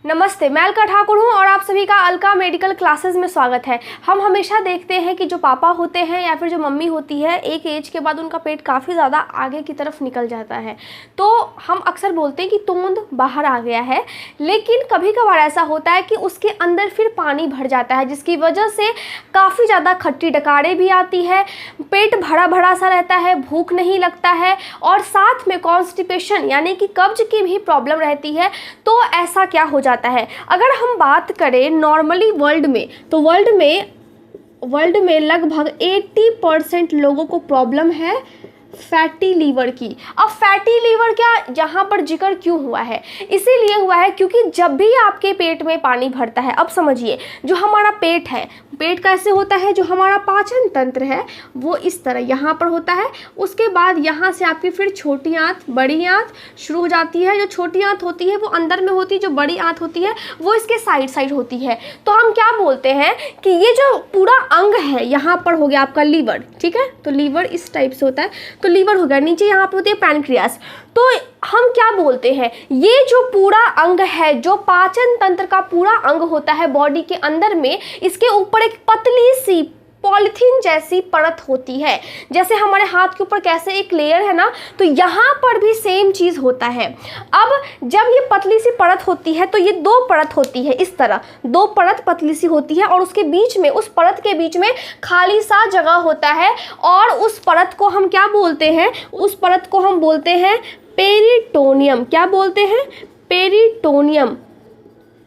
नमस्ते, मैं अलका ठाकुर हूँ और आप सभी का अलका मेडिकल क्लासेस में स्वागत है। हम हमेशा देखते हैं कि जो पापा होते हैं या फिर जो मम्मी होती है, एक एज के बाद उनका पेट काफ़ी ज़्यादा आगे की तरफ निकल जाता है, तो हम अक्सर बोलते हैं कि तोंद बाहर आ गया है। लेकिन कभी कभार ऐसा होता है कि उसके अंदर फिर पानी भर जाता है, जिसकी वजह से काफ़ी ज़्यादा खट्टी डकारे भी आती है, पेट भरा भरा सा रहता है, भूख नहीं लगता है और साथ में कॉन्स्टिपेशन यानी कि कब्ज की भी प्रॉब्लम रहती है। तो ऐसा क्या हो जाता है? अगर हम बात करें नॉर्मली वर्ल्ड में, तो वर्ल्ड में लगभग 80% लोगों को प्रॉब्लम है फैटी लीवर की। अब फैटी लीवर क्या यहाँ पर जिक्र क्यों हुआ है? इसीलिए हुआ है क्योंकि जब भी आपके पेट में पानी भरता है, अब समझिए जो हमारा पेट है, पेट कैसे होता है, जो हमारा पाचन तंत्र है वो इस तरह यहाँ पर होता है। उसके बाद यहाँ से आपकी फिर छोटी आंत, बड़ी आंत शुरू हो जाती है। जो छोटी आंत होती है वो अंदर में होती है, जो बड़ी आंत होती है वो इसके साइड होती है। तो हम क्या बोलते हैं कि ये जो पूरा अंग है, यहाँ पर हो गया आपका लीवर, ठीक है, तो लीवर इस टाइप से होता है, तो लीवर हो गया। नीचे यहाँ पे होती है पैनक्रियास। तो हम क्या बोलते हैं, ये जो पूरा अंग है, जो पाचन तंत्र का पूरा अंग होता है बॉडी के अंदर में, इसके ऊपर एक पतली सी पॉलिथीन जैसी परत होती है। जैसे हमारे हाथ के ऊपर कैसे एक लेयर है ना, तो यहाँ पर भी सेम चीज़ होता है। अब जब ये पतली सी परत होती है तो ये दो परत होती है, इस तरह दो परत पतली सी होती है और उसके बीच में, उस परत के बीच में खाली सा जगह होता है और उस परत को हम क्या बोलते हैं? उस परत को हम बोलते हैं पेरिटोनियम। क्या बोलते हैं?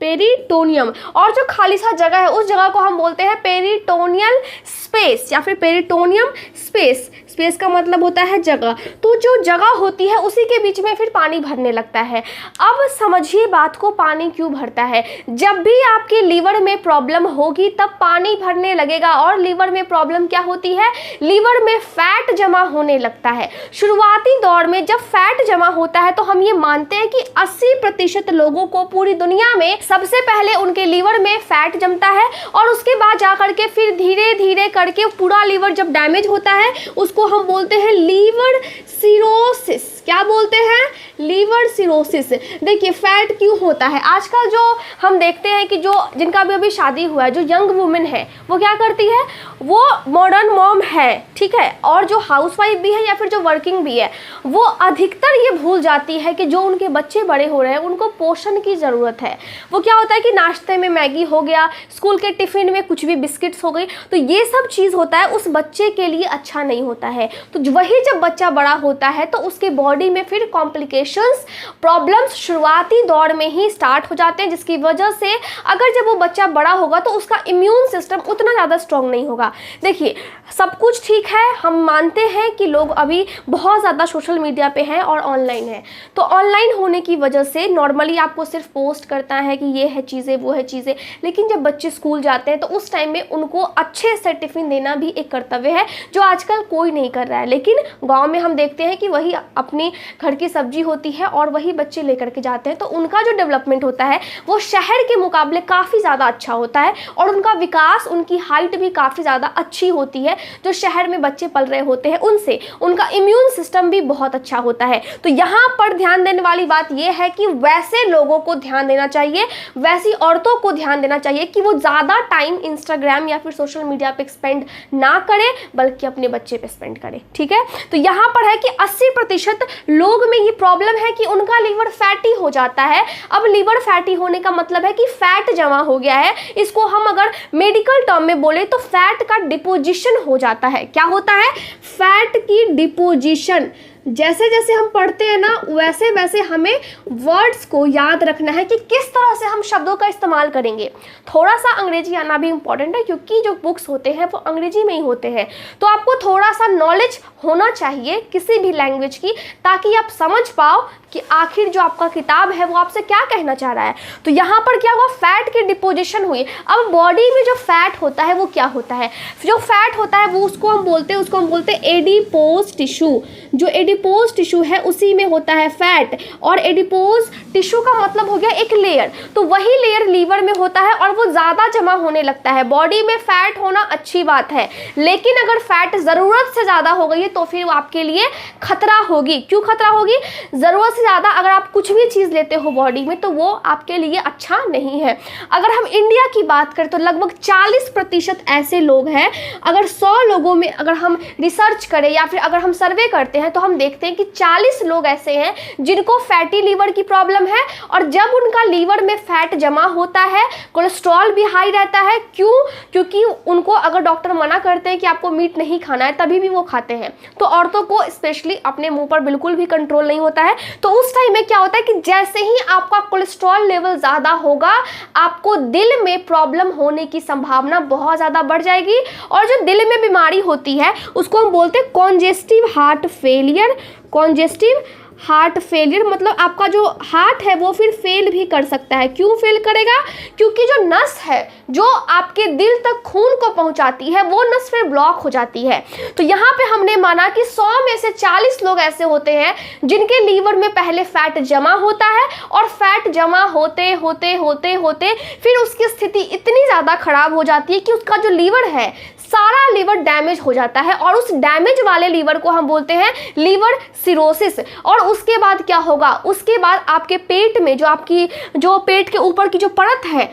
पेरिटोनियम। और जो खाली सा जगह है उस जगह को हम बोलते हैं पेरिटोनियल स्पेस या फिर पेरिटोनियम स्पेस। स्पेस का मतलब होता है जगह। तो जो जगह होती है उसी के बीच में फिर पानी भरने लगता है। अब समझिए बात को, पानी क्यों भरता है? जब भी आपके लीवर में प्रॉब्लम होगी तब पानी भरने लगेगा। और लीवर में प्रॉब्लम क्या होती है? लीवर में फैट जमा होने लगता है। शुरुआती दौर में जब फैट जमा होता है तो हम ये मानते हैं कि 80% लोगों को पूरी दुनिया में सबसे पहले उनके लीवर में फैट जमता है और उसके बाद जाकर के फिर धीरे धीरे करके पूरा लीवर जब डैमेज होता है उसको हम बोलते हैं लीवर सिरोसिस। क्या बोलते हैं? Liver cirrhosis. देखिए फैट क्यों होता है? आजकल जो हम देखते हैं कि जो जिनका भी अभी शादी हुआ है, जो यंग वुमेन है, वो क्या करती है? वो मॉडर्न मॉम है, ठीक है, और जो हाउसवाइफ भी है या फिर जो वर्किंग भी है, वो अधिकतर ये भूल जाती है कि जो उनके बच्चे बड़े हो रहे हैं उनको पोषण की ज़रूरत है। वो क्या होता है कि नाश्ते में मैगी हो गया, स्कूल के टिफ़िन में कुछ भी बिस्किट्स हो गई, तो ये सब चीज़ होता है उस बच्चे के लिए अच्छा नहीं होता है। तो वही जब बच्चा बड़ा होता है तो उसके बॉडी में फिर कॉम्प्लिकेशंस, प्रॉब्लम्स शुरुआती दौर में ही स्टार्ट हो जाते हैं, जिसकी वजह से अगर जब वो बच्चा बड़ा होगा तो उसका इम्यून सिस्टम उतना ज़्यादा स्ट्रॉन्ग नहीं होगा। देखिए सब कुछ ठीक है, हम मानते हैं कि लोग अभी बहुत ज़्यादा सोशल मीडिया पे हैं और ऑनलाइन है, तो ऑनलाइन होने की वजह से नॉर्मली आपको सिर्फ पोस्ट करता है कि ये है चीज़ें, वो है चीज़ें, लेकिन जब बच्चे स्कूल जाते हैं तो उस टाइम में उनको अच्छे से टिफ़िन देना भी एक कर्तव्य है, जो आजकल कोई नहीं कर रहा है। लेकिन गाँव में हम देखते हैं कि वही अपनी घर की सब्जी होती है और वही बच्चे लेकर के जाते हैं, तो उनका जो डेवलपमेंट होता है वो शहर के मुकाबले काफ़ी ज़्यादा अच्छा होता है और उनका विकास, उनकी हाइट भी काफ़ी ज़्यादा अच्छी होती है। जो शहर में बच्चे पल रहे होते हैं उनसे उनका इम्यून सिस्टम भी बहुत अच्छा होता है। तो यहाँ पर ध्यान देने वाली बात यह है कि वैसे लोगों को ध्यान देना चाहिए, वैसी औरतों को ध्यान देना चाहिए कि वो ज़्यादा टाइम इंस्टाग्राम या फिर सोशल मीडिया पे स्पेंड ना करें, बल्कि अपने बच्चे पे स्पेंड करें, ठीक है। तो यहाँ पर है कि 80% लोग में ये प्रॉब्लम है कि उनका लीवर फैटी हो जाता है। अब लीवर फैटी होने का मतलब है कि फैट जमा हो गया है। इसको हम अगर मेडिकल टर्म में बोले तो फैट का डिपोजिशन हो जाता है। क्या होता है? फैट की डिपोजिशन। जैसे जैसे हम पढ़ते हैं ना वैसे वैसे हमें वर्ड्स को याद रखना है कि किस तरह से हम शब्दों का इस्तेमाल करेंगे। थोड़ा सा अंग्रेजी आना भी इम्पॉर्टेंट है क्योंकि जो बुक्स होते हैं वो अंग्रेजी में ही होते हैं, तो आपको थोड़ा सा नॉलेज होना चाहिए किसी भी लैंग्वेज की, ताकि आप समझ पाओ कि आखिर जो आपका किताब है वो आपसे क्या कहना चाह रहा है। तो यहाँ पर क्या हुआ? फैट की डिपोजिशन हुई। अब बॉडी में जो फैट होता है वो क्या होता है? जो फैट होता है वो उसको हम बोलते हैं एडिपोज टिश्यू। जो एडिपोज टिश्यू है उसी में होता है फैट, और एडिपोज टिश्यू का मतलब हो गया एक लेयर, तो वही लेयर लीवर में होता है और वो ज़्यादा जमा होने लगता है। बॉडी में फैट होना अच्छी बात है, लेकिन अगर फैट ज़रूरत से ज़्यादा हो गई है तो फिर वो आपके लिए खतरा होगी। क्यों खतरा होगी? ज़रूरत से ज़्यादा अगर आप कुछ भी चीज़ लेते हो बॉडी में तो वो आपके लिए अच्छा नहीं है। अगर हम इंडिया की बात करें तो लगभग 40% ऐसे लोग हैं, अगर 100 लोगों में अगर हम रिसर्च करें या फिर अगर हम सर्वे करते हैं तो हम देखते हैं कि 40 लोग ऐसे हैं जिनको फैटी लीवर की प्रॉब्लम है, और जब उनका लीवर में फैट जमा होता है कोलेस्ट्रॉल भी हाई रहता है। क्यों? क्योंकि उनको अगर डॉक्टर मना करते हैं कि आपको मीट नहीं खाना है तभी भी वो खाते हैं। तो औरतों को स्पेशली अपने मुंह पर बिल्कुल भी कंट्रोल नहीं होता है, तो उस टाइम में क्या होता है कि जैसे ही आपका कोलेस्ट्रॉल लेवल ज़्यादा होगा आपको दिल में प्रॉब्लम होने की संभावना बहुत ज़्यादा बढ़ जाएगी, और जो दिल में बीमारी होती है उसको हम बोलते हैं congestive heart failure. Congestive heart failure मतलब आपका जो हार्ट है वो फिर फेल भी कर सकता है। क्यों फेल करेगा? क्योंकि जो नस है जो आपके दिल तक खून को पहुंचाती है वो नस फिर ब्लॉक हो जाती है। तो यहाँ पे हमने माना कि 100 में से 40 लोग ऐसे होते हैं जिनके लीवर में पहले फैट जमा होता है, और फैट जमा होते होते होते होते फिर उसकी स्थिति इतनी ज़्यादा खराब हो जाती है कि उसका जो लीवर है सारा लीवर डैमेज हो जाता है, और उस डैमेज वाले लीवर को हम बोलते हैं लीवर सिरोसिस। और उसके बाद क्या होगा? उसके बाद आपके पेट में जो पेट के ऊपर की जो परत है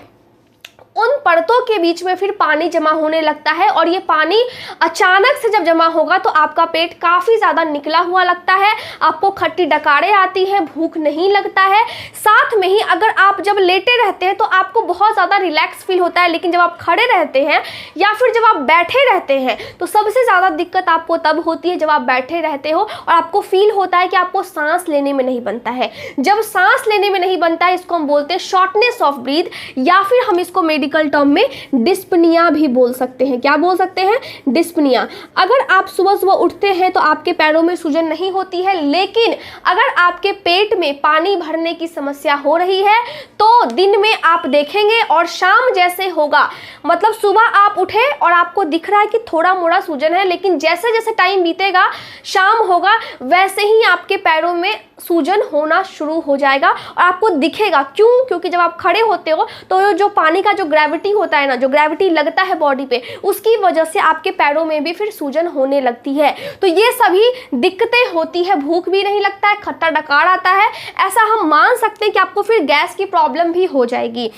उन परतों के बीच में फिर पानी जमा होने लगता है, और ये पानी अचानक से जब जमा होगा तो आपका पेट काफ़ी ज़्यादा निकला हुआ लगता है, आपको खट्टी डकारें आती हैं, भूख नहीं लगता है। साथ में ही अगर आप जब लेटे रहते हैं तो आपको बहुत ज़्यादा रिलैक्स फील होता है, लेकिन जब आप खड़े रहते हैं या फिर जब आप बैठे रहते हैं तो सबसे ज़्यादा दिक्कत आपको तब होती है जब आप बैठे रहते हो और आपको फील होता है कि आपको सांस लेने में नहीं बनता है। जब सांस लेने में नहीं बनता है इसको हम बोलते हैं शॉर्टनेस ऑफ ब्रीथ, या फिर हम इसको मेडिकल टर्म में डिस्पनिया भी बोल सकते हैं। क्या बोल सकते हैं? डिस्पनिया। अगर आप सुबह सुबह उठते हैं तो आपके पैरों में सूजन नहीं होती है, लेकिन अगर आपके पेट में पानी भरने की समस्या हो रही है तो दिन में आप देखेंगे और शाम जैसे होगा, मतलब सुबह आप उठे और आपको दिख रहा है कि थोड़ा मोड़ा सूजन है, लेकिन जैसे जैसे टाइम बीतेगा शाम होगा वैसे ही आपके पैरों में सूजन होना शुरू हो जाएगा और आपको दिखेगा। क्यों? क्योंकि जब आप खड़े होते हो तो जो पानी का जो ग्रेविटी होता है ना, जो ग्रेविटी लगता है बॉडी पे, उसकी वजह से आपके पैरों में भी फिर सूजन होने लगती है। तो ये सभी दिक्कतें होती है, भूख भी नहीं लगता है, खट्टा डकार आता है, ऐसा हम मान सकते हैं कि आपको फिर गैस की प्रॉब्लम भी हो जाएगी।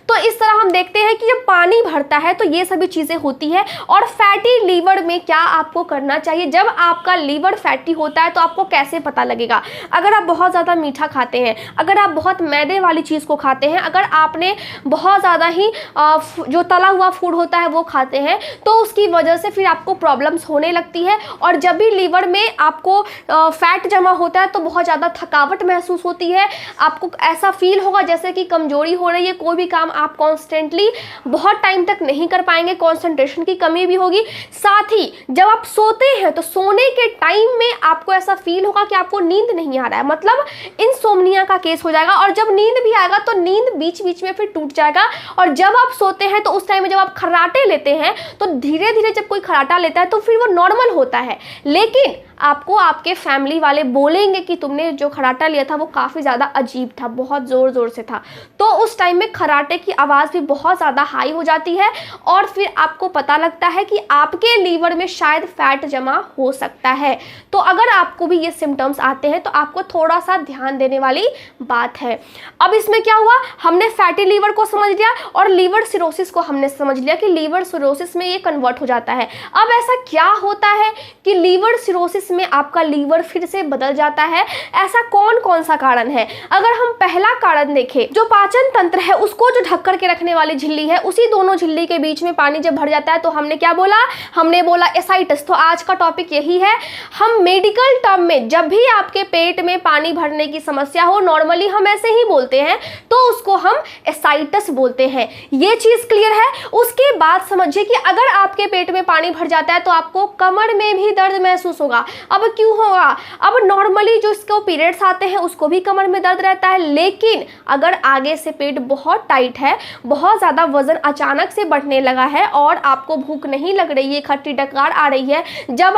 तो इस तरह हम देखते हैं कि जब पानी भरता है तो ये सभी चीज़ें होती है। और फैटी लीवर में क्या आपको करना चाहिए? जब आपका लीवर फैटी होता है तो आपको कैसे पता लगेगा? अगर आप बहुत ज़्यादा मीठा खाते हैं, अगर आप बहुत मैदे वाली चीज़ को खाते हैं, अगर आपने बहुत ज़्यादा ही जो तला हुआ फूड होता है वो खाते हैं, तो उसकी वजह से फिर आपको प्रॉब्लम्स होने लगती है। और जब भी लीवर में आपको फैट जमा होता है तो बहुत ज़्यादा थकावट महसूस होती है, आपको ऐसा फील होगा जैसे कि कमजोरी हो रही है, कोई भी काम आप कॉन्स्टेंटली बहुत टाइम तक नहीं कर पाएंगे, कॉन्सेंट्रेशन की कमी भी होगी। साथ ही जब आप सोते हैं तो सोने के टाइम में आपको ऐसा फील होगा कि आपको नींद नहीं आ रहा है, मतलब इंसोम्निया का केस हो जाएगा। और जब नींद भी आएगा तो नींद बीच बीच में फिर टूट जाएगा। और जब आप सोते हैं तो उस टाइम में जब आप खर्राटे लेते हैं तो धीरे धीरे जब कोई खर्राटा लेता है तो फिर वो नॉर्मल होता है, लेकिन आपको आपके फैमिली वाले बोलेंगे कि तुमने जो खर्राटा लिया था वो काफ़ी ज़्यादा अजीब था, बहुत ज़ोर ज़ोर से था, तो उस टाइम में खर्राटे की आवाज़ भी बहुत ज़्यादा हाई हो जाती है और फिर आपको पता लगता है कि आपके लीवर में शायद फैट जमा हो सकता है। तो अगर आपको भी ये सिम्टम्स आते हैं तो आपको थोड़ा सा ध्यान देने वाली बात है। अब इसमें क्या हुआ, हमने फैटी लीवर को समझ लिया और लीवर सिरोसिस को हमने समझ लिया कि लीवर सिरोसिस में ये कन्वर्ट हो जाता है। अब ऐसा क्या होता है कि लीवर सिरोसिस में आपका लीवर फिर से बदल जाता है? ऐसा कौन कौन सा कारण है? अगर हम पहला कारण देखें, जो पाचन तंत्र है उसको जो ढक करके रखने वाली झिल्ली है, उसी दोनों झिल्ली के बीच में पानी जब भर जाता है तो हमने क्या बोला? हमने बोला एसाइटिस। तो आज का टॉपिक यही है। हम मेडिकल टर्म में जब भी आपके पेट में पानी भरने की समस्या हो, नॉर्मली हम ऐसे ही बोलते हैं, तो उसको हम एसाइटिस बोलते हैं। ये चीज क्लियर है। उसके बाद समझिए कि अगर आपके पेट में पानी भर जाता है तो आपको कमर में भी दर्द महसूस होगा। अब क्यों होगा? अब नॉर्मली जो इसको पीरियड्स आते हैं उसको भी कमर में दर्द रहता है, लेकिन अगर आगे से पेट बहुत टाइट है, बहुत ज़्यादा वजन अचानक से बढ़ने लगा है और आपको भूख नहीं लग रही है, खट्टी डकार आ रही है, जब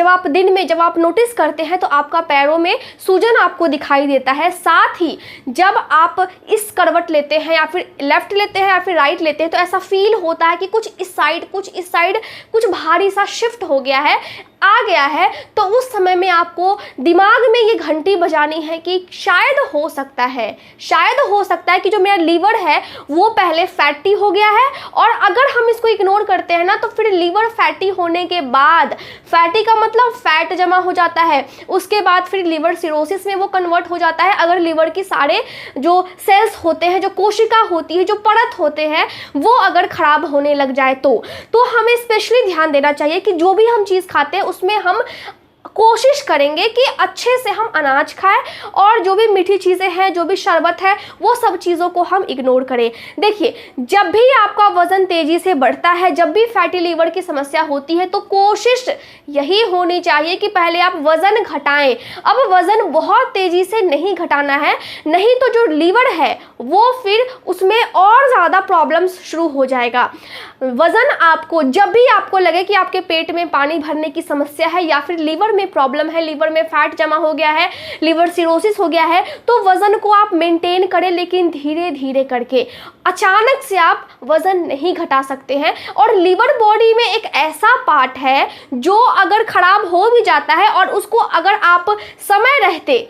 आप दिन में जब आप नोटिस करते हैं तो आपका पैरों में सूजन आपको दिखाई देता है। साथ ही जब आप इस करवट लेते हैं या फिर लेफ्ट लेते हैं या फिर राइट लेते हैं तो ऐसा फील होता है कि कुछ इस साइड कुछ भारी सा शिफ्ट हो गया है, आ गया है, तो उस समय में आपको दिमाग में ये घंटी बजानी है कि शायद हो सकता है कि जो मेरा लीवर है वो पहले फैटी हो गया है, और अगर हम इसको इग्नोर करते हैं ना तो फिर लीवर फैटी होने के बाद, फैटी का मतलब फैट जमा हो जाता है, उसके बाद फिर लीवर सिरोसिस में वो कन्वर्ट हो जाता है। अगर लीवर की सारे जो सेल्स होते हैं, जो कोशिका होती है, जो परत होते हैं, वो अगर खराब होने लग जाए तो हमें स्पेशली ध्यान देना चाहिए कि जो भी हम चीज़ खाते हैं उसमें हम कोशिश करेंगे कि अच्छे से हम अनाज खाएं, और जो भी मीठी चीज़ें हैं, जो भी शरबत है, वो सब चीज़ों को हम इग्नोर करें। देखिए, जब भी आपका वज़न तेज़ी से बढ़ता है, जब भी फैटी लीवर की समस्या होती है, तो कोशिश यही होनी चाहिए कि पहले आप वज़न घटाएं। अब वज़न बहुत तेज़ी से नहीं घटाना है, नहीं तो जो लीवर है वो फिर उसमें और ज़्यादा प्रॉब्लम्स शुरू हो जाएगा। वज़न आपको, जब भी आपको लगे कि आपके पेट में पानी भरने की समस्या है या फिर लीवर में प्रॉब्लम है, लीवर में फैट जमा हो गया है, लीवर सिरोसिस हो गया है, तो वज़न को आप मेंटेन करें, लेकिन धीरे धीरे करके। अचानक से आप वज़न नहीं घटा सकते हैं। और लीवर बॉडी में एक ऐसा पार्ट है जो अगर ख़राब हो भी जाता है और उसको अगर आप समय रहते,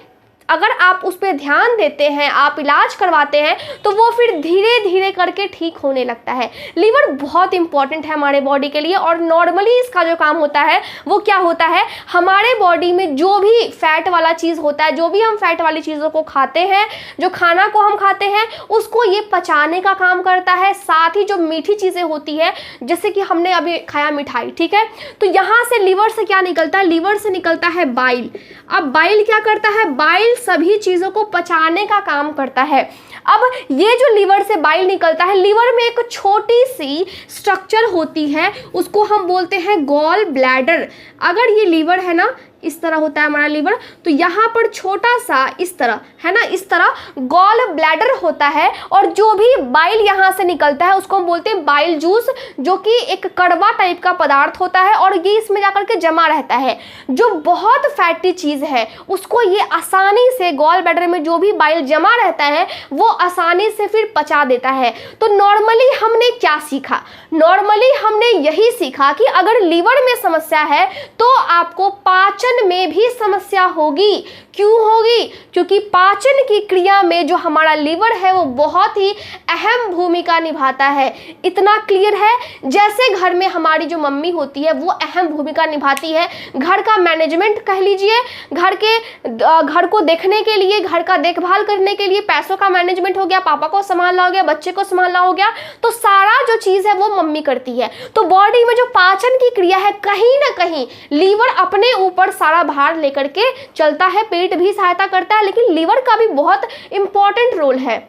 अगर आप उस पर ध्यान देते हैं, आप इलाज करवाते हैं, तो वो फिर धीरे धीरे करके ठीक होने लगता है। लीवर बहुत इंपॉर्टेंट है हमारे बॉडी के लिए, और नॉर्मली इसका जो काम होता है वो क्या होता है, हमारे बॉडी में जो भी फैट वाला चीज़ होता है, जो भी हम फैट वाली चीज़ों को खाते हैं, जो खाना को हम खाते हैं, उसको ये पचाने का काम करता है। साथ ही जो मीठी चीज़ें होती है, जैसे कि हमने अभी खाया मिठाई, ठीक है, तो यहाँ से लीवर से क्या निकलता है, लीवर से निकलता है बाइल। अब बाइल क्या करता है, बाइल सभी चीज़ों को पचाने का काम करता है। अब ये जो लीवर से बाइल निकलता है, लीवर में एक छोटी सी स्ट्रक्चर होती है, उसको हम बोलते हैं गॉल ब्लैडर। अगर ये लीवर है ना, इस तरह होता है हमारा लीवर, तो यहाँ पर छोटा सा इस तरह है ना, इस तरह गॉल ब्लैडर होता है, और जो भी बाइल यहाँ से निकलता है उसको हम बोलते हैं बाइल जूस, जो कि एक कड़वा टाइप का पदार्थ होता है और ये इसमें जाकर के जमा रहता है। जो बहुत फैटी चीज़ है उसको ये आसानी से, गॉल ब्लैडर में जो भी बाइल जमा रहता है वो आसानी से फिर पचा देता है। तो नॉर्मली हमने क्या सीखा, नॉर्मली हमने यही सीखा कि अगर लीवर में समस्या है तो आपको पाचन में भी समस्या होगी। क्यों होगी? क्योंकि पाचन की क्रिया में जो हमारा लीवर है वो बहुत ही अहम भूमिका निभाता है। इतना क्लियर है? जैसे घर में हमारी जो मम्मी होती है वो अहम भूमिका निभाती है, घर का मैनेजमेंट कह लीजिए, घर को देखने के लिए, घर का देखभाल करने के लिए, पैसों का मैनेजमेंट हो गया, पापा को संभालना हो गया, बच्चे को संभालना हो गया, तो सारा जो चीज़ है वो मम्मी करती है। तो बॉडी में जो पाचन की क्रिया है, कहीं ना कहीं लीवर अपने ऊपर सारा भार लेकर के चलता है। पेट भी सहायता करता है, लेकिन लीवर का भी बहुत इंपॉर्टेंट रोल है।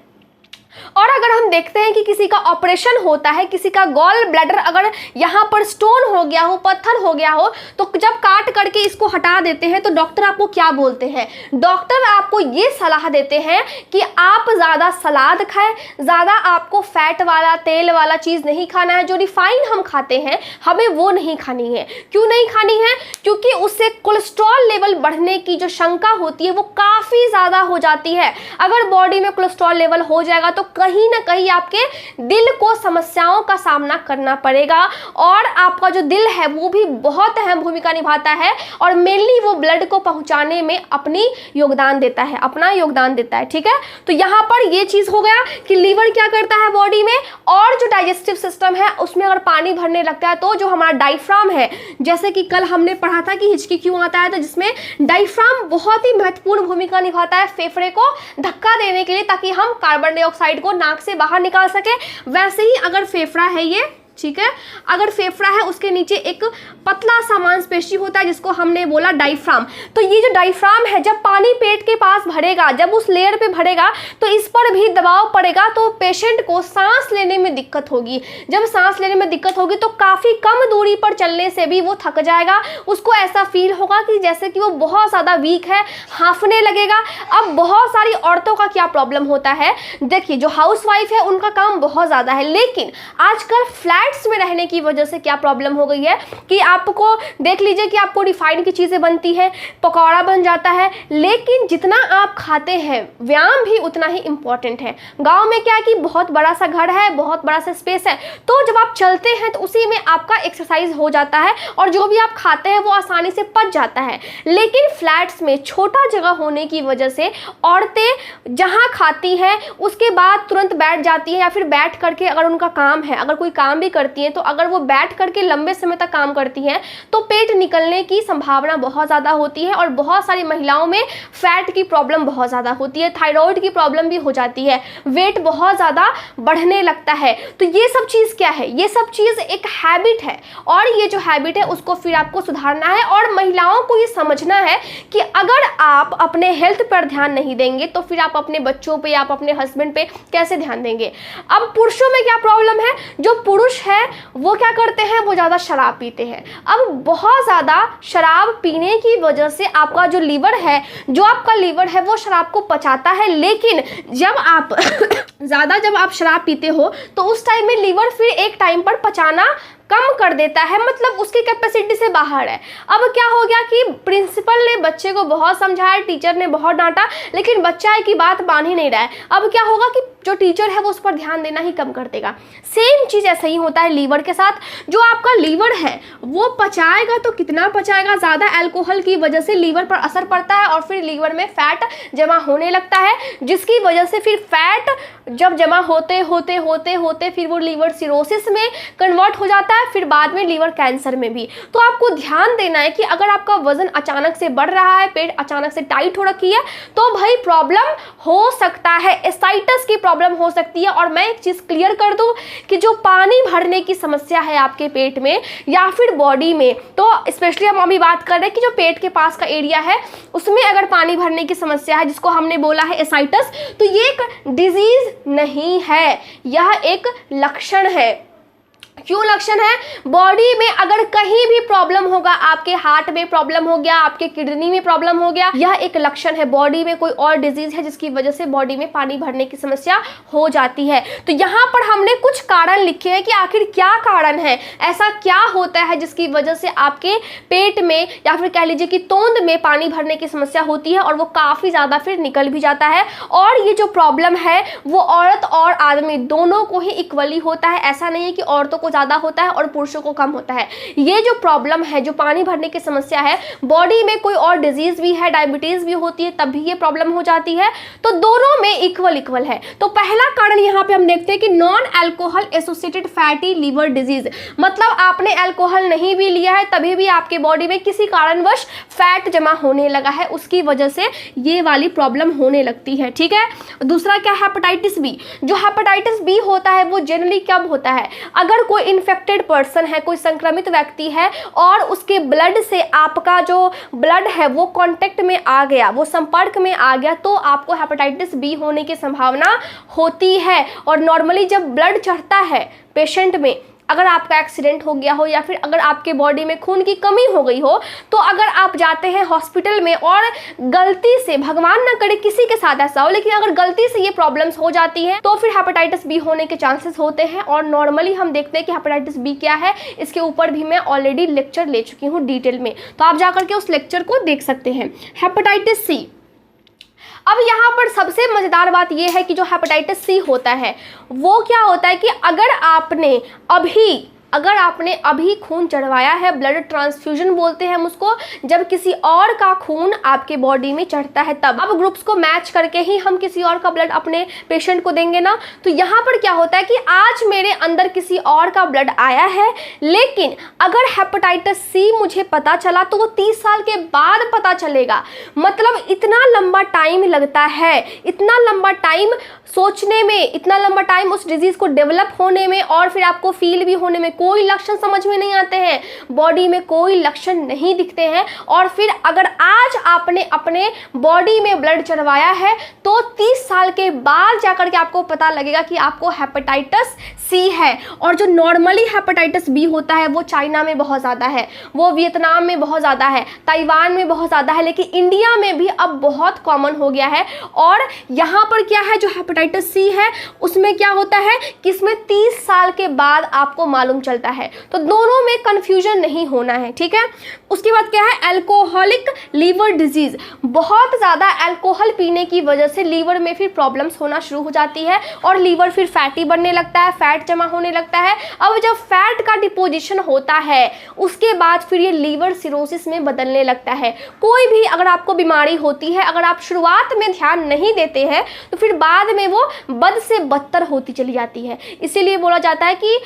और अगर हम देखते हैं कि किसी का ऑपरेशन होता है, किसी का गॉल ब्लैडर अगर यहाँ पर स्टोन हो गया हो, पत्थर हो गया हो, तो जब काट करके इसको हटा देते हैं तो डॉक्टर आपको क्या बोलते हैं? डॉक्टर आपको ये सलाह देते हैं कि आप ज़्यादा सलाद खाएं, ज़्यादा आपको फैट वाला, तेल वाला चीज़ नहीं खाना है। जो रिफाइन हम खाते हैं हमें वो नहीं खानी है। क्यों नहीं खानी है? क्योंकि उससे कोलेस्ट्रॉल लेवल बढ़ने की जो शंका होती है वो काफ़ी ज़्यादा हो जाती है। अगर बॉडी में कोलेस्ट्रॉल लेवल हो जाएगा तो कहीं ना कहीं आपके दिल को समस्याओं का सामना करना पड़ेगा, और आपका जो दिल है वो भी बहुत अहम भूमिका निभाता है, और मेनली वो ब्लड को पहुंचाने में अपना योगदान देता है। ठीक है, तो यहाँ पर ये चीज़ हो गया कि लीवर क्या करता है बॉडी में, और जो डाइजेस्टिव सिस्टम है उसमें अगर पानी भरने लगता है तो जो हमारा डायफ्राम है, जैसे कि कल हमने पढ़ा था कि हिचकी क्यों आता है, तो जिसमें डायफ्राम बहुत ही महत्वपूर्ण भूमिका निभाता है फेफड़े को धक्का देने के लिए, ताकि हम कार्बन डाइऑक्साइड को नाक से बाहर निकाल सके। वैसे ही अगर फेफड़ा है ये ठीक है। अगर फेफड़ा है उसके नीचे एक पतला सा मांसपेशी होता है जिसको हमने बोला डायफ्राम। तो ये जो डायफ्राम है, जब पानी पेट के पास भरेगा, जब उस लेयर पे भरेगा तो इस पर भी दबाव पड़ेगा, तो पेशेंट को सांस लेने में दिक्कत होगी। जब सांस लेने में दिक्कत होगी तो काफ़ी कम दूरी पर चलने से भी वो थक जाएगा, उसको ऐसा फील होगा कि जैसे कि वो बहुत ज़्यादा वीक है, हांफने लगेगा। अब बहुत सारी औरतों का क्या प्रॉब्लम होता है, देखिए जो हाउसवाइफ है उनका काम बहुत ज़्यादा है, लेकिन आजकल फ्लैट्स में रहने की वजह से क्या प्रॉब्लम हो गई है कि आपको देख लीजिए कि आपको रिफाइंड की चीज़ें बनती है, पकौड़ा बन जाता है, लेकिन जितना आप खाते हैं व्यायाम भी उतना ही इम्पॉर्टेंट है। गांव में क्या है कि बहुत बड़ा सा घर है, बहुत बड़ा सा स्पेस है, तो जब आप चलते हैं तो उसी में आपका एक्सरसाइज हो जाता है और जो भी आप खाते हैं वो आसानी से पच जाता है। लेकिन फ्लैट्स में छोटा जगह होने की वजह से औरतें जहाँ खाती हैं उसके बाद तुरंत बैठ जाती हैं, या फिर बैठ करके अगर उनका काम है, अगर कोई काम भी करती हैं तो अगर वो बैठ करके लंबे समय तक काम करती हैं तो पेट निकलने की संभावना बहुत ज़्यादा होती है और बहुत सारी महिलाओं में फैट की प्रॉब्लम बहुत ज़्यादा होती है, थायराइड की प्रॉब्लम भी हो जाती है, वेट बहुत ज़्यादा बढ़ने लगता है। तो ये सब चीज़ क्या है, ये सब चीज़ एक हैबिट है और ये जो हैबिट है उसको फिर आपको सुधारना है और महिलाओं को ये समझना है कि अगर आप अपने हेल्थ पर ध्यान नहीं देंगे तो फिर आप अपने बच्चों पे, आप अपने हस्बैंड पे कैसे ध्यान देंगे। अब पुरुषों में क्या प्रॉब्लम है, जो पुरुष है वो क्या करते हैं, वो ज़्यादा शराब पीते हैं। अब बहुत ज़्यादा शराब पीने की वजह से आपका जो लीवर है, जो आपका लीवर है वो शराब को पचाता है, लेकिन जब आप ज़्यादा जब आप शराब पीते हो तो उस टाइम में लीवर फिर एक टाइम पर पचाना कम कर देता है, मतलब उसकी कैपेसिटी से बाहर है। अब क्या हो गया कि प्रिंसिपल ने बच्चे को बहुत समझाया, टीचर ने बहुत डांटा, लेकिन बच्चा है कि बात मान ही नहीं रहा है। अब क्या होगा कि जो टीचर है वो उस पर ध्यान देना ही कम कर देगा। सेम चीज़ ऐसा ही होता है लीवर के साथ। जो आपका लीवर है वो पचाएगा तो कितना पचाएगा, ज़्यादा अल्कोहल की वजह से लीवर पर असर पड़ता है और फिर लीवर में फैट जमा होने लगता है, जिसकी वजह से फिर फैट जब जमा होते होते होते होते फिर वो लीवर सिरोसिस में कन्वर्ट हो जाता है, फिर बाद में लीवर कैंसर में भी। तो आपको ध्यान देना है कि अगर आपका वजन अचानक से बढ़ रहा है, पेट अचानक से टाइट हो रखी है, तो भाई प्रॉब्लम हो सकता है, एसाइटिस की प्रॉब्लम हो सकती है। और मैं एक चीज़ क्लियर कर दूं कि जो पानी भरने की समस्या है आपके पेट में या फिर बॉडी में, तो स्पेशली हम अभी बात कर रहे हैं कि जो पेट के पास का एरिया है उसमें अगर पानी भरने की समस्या है, जिसको हमने बोला है एसाइटिस, तो ये एक डिजीज नहीं है, यह एक लक्षण है। क्यों लक्षण है, बॉडी में अगर कहीं भी प्रॉब्लम होगा, आपके हार्ट में प्रॉब्लम हो गया, आपके किडनी में प्रॉब्लम हो गया, यह एक लक्षण है, बॉडी में कोई और डिजीज है जिसकी वजह से बॉडी में पानी भरने की समस्या हो जाती है। तो यहाँ पर हमने कुछ कारण लिखे हैं कि आखिर क्या कारण है, ऐसा क्या होता है जिसकी वजह से आपके पेट में या फिर कह लीजिए कि तोंद में पानी भरने की समस्या होती है और वो काफ़ी ज़्यादा फिर निकल भी जाता है। और ये जो प्रॉब्लम है वो औरत और आदमी दोनों को ही इक्वली होता है, ऐसा नहीं है कि औरतों को ज़्यादा होता है और पुरुषों को कम होता है। ये जो प्रॉब्लम है, जो पानी भरने की समस्या है, बॉडी में कोई और डिजीज भी है, डायबिटीज भी होती है, तब भी ये प्रॉब्लम हो जाती है, तो दोनों में इक्वल है। तो पहला कारण यहाँ पे हम देखते हैं कि non alcohol associated fatty liver disease, मतलब आपने अल्कोहल नहीं भी लिया है तभी भी आपके बॉडी में किसी कारणवश फैट जमा होने लगा है, उसकी वजह से ये वाली प्रॉब्लम होने लगती है। ठीक है। दूसरा क्या, हेपेटाइटिस बी। जो हेपेटाइटिस बी होता है वो जनरली कब होता है, अगर कोई इन्फेक्टेड पर्सन है, कोई संक्रमित व्यक्ति है और उसके ब्लड से आपका जो ब्लड है वो कांटेक्ट में आ गया, वो संपर्क में आ गया, तो आपको हेपेटाइटिस बी होने की संभावना होती है। और नॉर्मली जब ब्लड चढ़ता है पेशेंट में, अगर आपका एक्सीडेंट हो गया हो या फिर अगर आपके बॉडी में खून की कमी हो गई हो, तो अगर आप जाते हैं हॉस्पिटल में और गलती से, भगवान ना करे किसी के साथ ऐसा हो, लेकिन अगर गलती से ये प्रॉब्लम्स हो जाती हैं तो फिर हेपेटाइटिस बी होने के चांसेस होते हैं। और नॉर्मली हम देखते हैं कि हेपेटाइटिस बी क्या है, इसके ऊपर भी मैं ऑलरेडी लेक्चर ले चुकी हूँ डिटेल में, तो आप जाकर के उस लेक्चर को देख सकते हैं। Hepatitis C. अब यहाँ पर सबसे मज़ेदार बात यह है कि जो हेपेटाइटिस सी होता है वो क्या होता है कि अगर आपने अभी खून चढ़वाया है, ब्लड ट्रांसफ्यूजन बोलते हैं हम उसको, जब किसी और का खून आपके बॉडी में चढ़ता है तब, अब ग्रुप्स को मैच करके ही हम किसी और का ब्लड अपने पेशेंट को देंगे ना, तो यहाँ पर क्या होता है कि आज मेरे अंदर किसी और का ब्लड आया है, लेकिन अगर हेपेटाइटिस सी मुझे पता चला तो वो 30 साल के बाद पता चलेगा। मतलब इतना लंबा टाइम लगता है, इतना लंबा टाइम सोचने में, इतना लंबा टाइम उस डिजीज़ को डेवलप होने में और फिर आपको फील भी होने में कोई लक्षण समझ में नहीं आते हैं, बॉडी में कोई लक्षण नहीं दिखते हैं, और फिर अगर आज आपने अपने बॉडी में ब्लड चढ़वाया है तो 30 साल के बाद जाकर के आपको पता लगेगा कि आपको हेपेटाइटिस सी है। और जो नॉर्मली हेपेटाइटिस बी होता है वो चाइना में बहुत ज़्यादा है, वो वियतनाम में बहुत ज़्यादा है, ताइवान में बहुत ज़्यादा है, लेकिन इंडिया में भी अब बहुत कॉमन हो गया है। और यहाँ पर क्या है, जो हेपेटाइटिस सी है उसमें क्या होता है कि इसमें 30 साल के बाद आपको मालूम चलता है, तो दोनों में कन्फ्यूजन नहीं होना है, ठीक है। उसके बाद क्या है, एल्कोहलिक लीवर डिजीज। बहुत ज़्यादा अल्कोहल पीने की वजह से लीवर में फिर प्रॉब्लम्स होना शुरू हो जाती है और लीवर फिर फैटी बनने लगता है, फैट जमा होने लगता है। अब जब फैट का डिपोजिशन होता है उसके बाद फिर ये लीवर सिरोसिस में बदलने लगता है। कोई भी अगर आपको बीमारी होती है, अगर आप शुरुआत में ध्यान नहीं देते हैं तो फिर बाद में वो बद से बदतर होती चली जाती है। इसीलिए बोला जाता है कि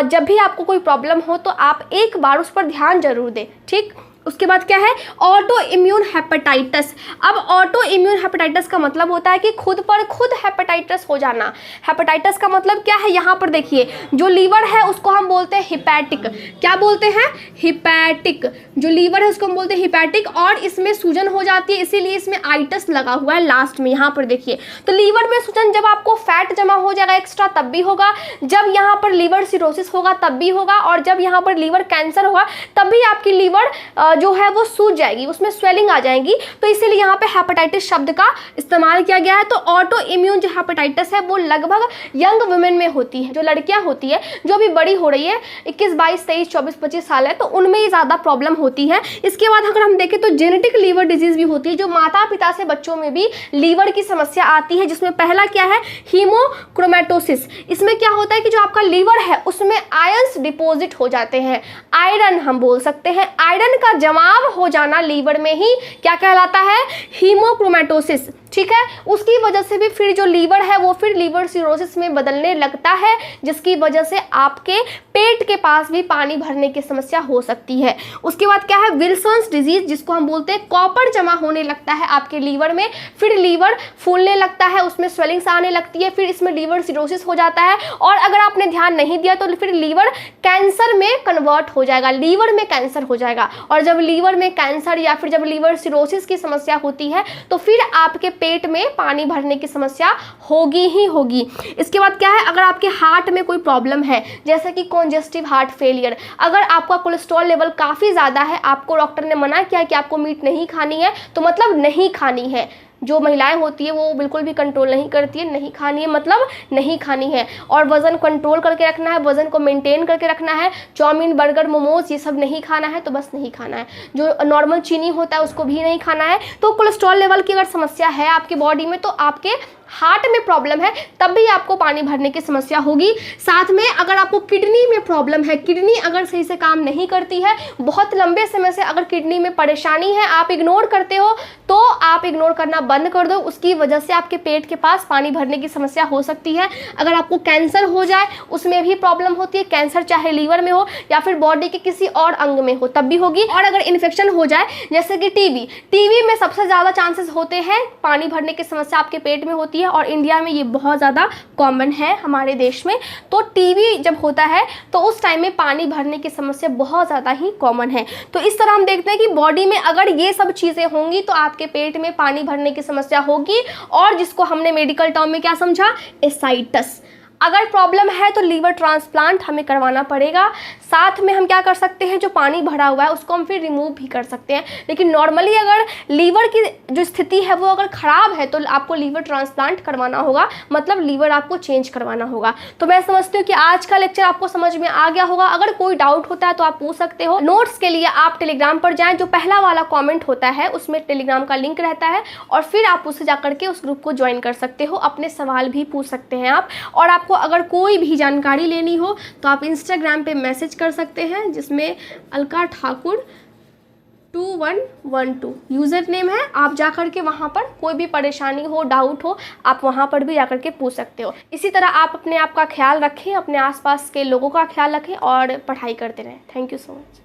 जब भी आपको कोई प्रॉब्लम हो तो आप एक बार उस पर ध्यान जरूर दें, ठीक। उसके बाद क्या है, ऑटो इम्यून हेपेटाइटिस। अब ऑटो इम्यून हेपेटाइटिस का मतलब होता है कि खुद पर खुद हेपेटाइटिस हो जाना। हेपेटाइटिस का मतलब क्या है, यहाँ पर देखिए, जो लीवर है उसको हम बोलते हैं हिपैटिक। क्या बोलते हैं, हिपैटिक। जो लीवर है उसको हम बोलते हैं हिपैटिक, और इसमें सूजन हो जाती है, इसीलिए इसमें आइटस लगा हुआ है लास्ट में। यहाँ पर देखिए, तो लीवर में सूजन जब आपको फैट जमा हो जाएगा एक्स्ट्रा तब भी होगा, जब यहाँ पर लीवर सिरोसिस होगा तब भी होगा, और जब यहाँ पर लीवर कैंसर होगा तब भी आपकी लीवर जो है वो सूज जाएगी, उसमें स्वेलिंग आ जाएगी। तो इसीलिए यहाँ पे हेपेटाइटिस शब्द का इस्तेमाल किया गया है। तो ऑटो इम्यून जो हेपेटाइटिस है वो लगभग यंग वुमेन में होती है, जो लड़कियां होती है, जो अभी बड़ी हो रही है, 21, 22, 23, 24, 25 साल है, तो उनमें ही ज़्यादा प्रॉब्लम होती है। इसके बाद अगर हम देखें तो जेनेटिक लीवर डिजीज भी होती है, जो माता पिता से बच्चों में भी लीवर की समस्या आती है, जिसमें पहला क्या है, हीमोक्रोमेटोसिस। इसमें क्या होता है कि जो आपका लीवर है उसमें आयंस डिपोजिट हो जाते हैं, आयरन हम बोल सकते हैं, आयरन का जमाव हो जाना लीवर में ही क्या कहलाता है, हीमोक्रोमेटोसिस, ठीक है। उसकी वजह से भी फिर जो लीवर है वो फिर लीवर सिरोसिस में बदलने लगता है, जिसकी वजह से आपके पेट के पास भी पानी भरने की समस्या हो सकती है। उसके बाद क्या है, विल्सन्स डिजीज, जिसको हम बोलते हैं कॉपर जमा होने लगता है आपके लीवर में, फिर लीवर फूलने लगता है, उसमें स्वेलिंग्स आने लगती है, फिर इसमें लीवर सिरोसिस हो जाता है, और अगर आपने ध्यान नहीं दिया तो फिर लीवर कैंसर में कन्वर्ट हो जाएगा, लीवर में कैंसर हो जाएगा। और जब लीवर में कैंसर या फिर जब लीवर सिरोसिस की समस्या होती है तो फिर आपके पेट में पानी भरने की समस्या होगी ही होगी। इसके बाद क्या है, अगर आपके हार्ट में कोई प्रॉब्लम है, जैसे कि कॉन्जेस्टिव हार्ट फेलियर, अगर आपका कोलेस्ट्रॉल लेवल काफ़ी ज़्यादा है, आपको डॉक्टर ने मना किया कि आपको मीट नहीं खानी है, तो मतलब नहीं खानी है। जो महिलाएं होती है वो बिल्कुल भी कंट्रोल नहीं करती है, नहीं खानी है मतलब नहीं खानी है। और वज़न कंट्रोल करके रखना है, वज़न को मेंटेन करके रखना है। चाउमीन, बर्गर, मोमोज ये सब नहीं खाना है, तो बस नहीं खाना है। जो नॉर्मल चीनी होता है उसको भी नहीं खाना है। तो कोलेस्ट्रॉल लेवल की अगर समस्या है आपकी बॉडी में, तो आपके हार्ट में प्रॉब्लम है, तब भी आपको पानी भरने की समस्या होगी। साथ में अगर आपको किडनी में प्रॉब्लम है, किडनी अगर सही से काम नहीं करती है, बहुत लंबे समय से अगर किडनी में परेशानी है, आप इग्नोर करते हो, तो आप इग्नोर करना बंद कर दो। उसकी वजह से आपके पेट के पास पानी भरने की समस्या हो सकती है। अगर आपको कैंसर हो जाए उसमें भी प्रॉब्लम होती है, कैंसर चाहे लीवर में हो या फिर बॉडी के किसी और अंग में हो तब भी होगी। और अगर इन्फेक्शन हो जाए जैसे कि टीबी में सबसे ज़्यादा चांसेस होते हैं पानी भरने की समस्या आपके पेट में होती है, और इंडिया में ये बहुत ज़्यादा कॉमन है हमारे देश में। तो टीबी जब होता है तो उस टाइम में पानी भरने की समस्या बहुत ज़्यादा ही कॉमन है। तो इस तरह हम देखते हैं कि बॉडी में अगर ये सब चीज़ें होंगी तो आपके पेट में पानी भरने की समस्या होगी, और जिसको हमने मेडिकल टर्म में क्या समझा, एसाइटिस। अगर प्रॉब्लम है तो लीवर ट्रांसप्लांट हमें करवाना पड़ेगा। साथ में हम क्या कर सकते हैं, जो पानी भरा हुआ है उसको हम फिर रिमूव भी कर सकते हैं। लेकिन नॉर्मली अगर लीवर की जो स्थिति है वो अगर ख़राब है तो आपको लीवर ट्रांसप्लांट करवाना होगा, मतलब लीवर आपको चेंज करवाना होगा। तो मैं समझती हूँ कि आज का लेक्चर आपको समझ में आ गया होगा। अगर कोई डाउट होता है तो आप पूछ सकते हो। नोट्स के लिए आप टेलीग्राम पर जाएँ, जो पहला वाला कॉमेंट होता है उसमें टेलीग्राम का लिंक रहता है, और फिर आप उससे जाकर के उस ग्रुप को ज्वाइन कर सकते हो। अपने सवाल भी पूछ सकते हैं आप। और आपको अगर कोई भी जानकारी लेनी हो तो आप इंस्टाग्राम पे मैसेज कर सकते हैं, जिसमें अलका ठाकुर 2112 यूज़र नेम है। आप जाकर के वहाँ पर कोई भी परेशानी हो, डाउट हो, आप वहाँ पर भी जाकर के पूछ सकते हो। इसी तरह आप अपने आप का ख्याल रखें, अपने आसपास के लोगों का ख्याल रखें और पढ़ाई करते रहें। Thank you so much.